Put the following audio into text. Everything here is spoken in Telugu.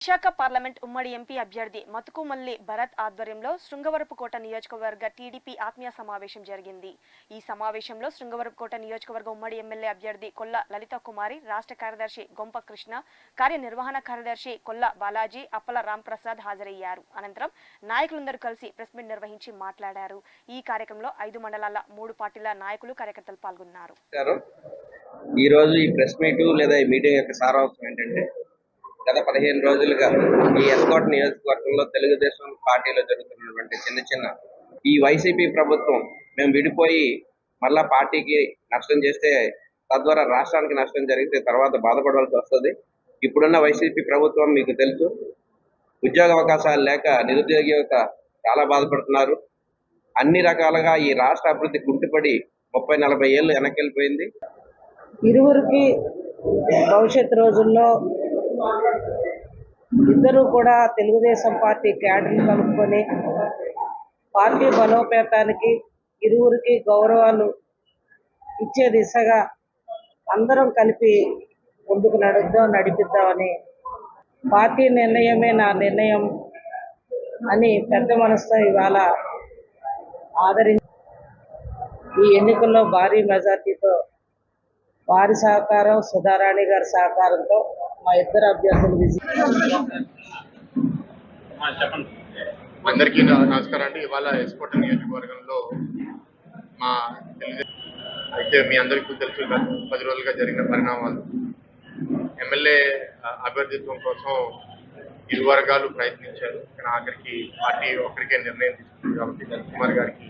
విశాఖ పార్లమెంట్ ఉమ్మడి ఎంపీ అభ్యర్థి మతుకుమల్లి భరత్ ఆధ్వర్యంలో శృంగవరపుకోట నియోజకవర్గ టీడీపీ ఆత్మీయ సమావేశం జరిగింది. ఈ సమావేశంలో శృంగవరపుకోట నియోజకవర్గ ఉమ్మడి ఎమ్మెల్యే అభ్యర్థి కొల్ల లలిత కుమారి, రాష్ట్ర కార్యదర్శి గొంప కృష్ణ, కార్యనిర్వహణ కార్యదర్శి కొల్ల బాలాజీ, అప్పల రాంప్రసాద్ హాజరయ్యారు. అనంతరం నాయకులందరూ కలిసి ప్రెస్ మీట్ నిర్వహించి మాట్లాడారు. ఈ కార్యక్రమంలో 5 మండలాల 3 పార్టీల నాయకులు కార్యకర్తలు పాల్గొన్నారు. ఈ రోజు ఈ ప్రెస్ మీట్ లేదా ఈ మీటింగ్ యొక్క సారాంశం ఏంటంటే, గత 15 రోజులుగా ఈ ఎస్కోట్ నియోజకవర్గంలో తెలుగుదేశం పార్టీలో జరుగుతున్నటువంటి చిన్న ఈ వైసీపీ ప్రభుత్వం మేము విడిపోయి మళ్ళా పార్టీకి నష్టం చేస్తే తద్వారా రాష్ట్రానికి నష్టం జరిగితే తర్వాత బాధపడవలసి వస్తుంది. ఇప్పుడున్న వైసీపీ ప్రభుత్వం మీకు తెలుసు, ఉద్యోగ అవకాశాలు లేక నిరుద్యోగ యువత చాలా బాధపడుతున్నారు. అన్ని రకాలుగా ఈ రాష్ట్ర అభివృద్ధి కుంటుపడి 30-40 ఏళ్ళు వెనకెళ్ళిపోయింది. ఇరువురికి భవిష్యత్ రోజుల్లో ఇద్దరు కూడా తెలుగుదేశం పార్టీ క్యాడర్ని కలుపుకొని పార్టీ బలోపేతానికి ఇరువురికి గౌరవాలు ఇచ్చే దిశగా అందరం కలిపి ముందుకు నడిపిద్దామని, పార్టీ నిర్ణయమే నా నిర్ణయం అని పెద్ద మనసుతో ఇవాళ ఆదరించి ఈ ఎన్నికల్లో భారీ మెజార్టీతో వారి సహకారం, సుధారాణి గారి సహకారంతో మా ఇద్దరు అభ్యర్థులు అందరికీ నమస్కారం అండి. ఇవాళ ఎస్కోట నియోజకవర్గంలో మా అయితే మీ అందరికీ తెలుసు 10 రోజులుగా జరిగిన పరిణామాలు. ఎమ్మెల్యే అభ్యర్థిత్వం కోసం ఇరు వర్గాలు ప్రయత్నించారు, కానీ ఆఖరికి పార్టీ ఒక్కరికే నిర్ణయం తీసుకుంది. కాబట్టి కుమార్ గారికి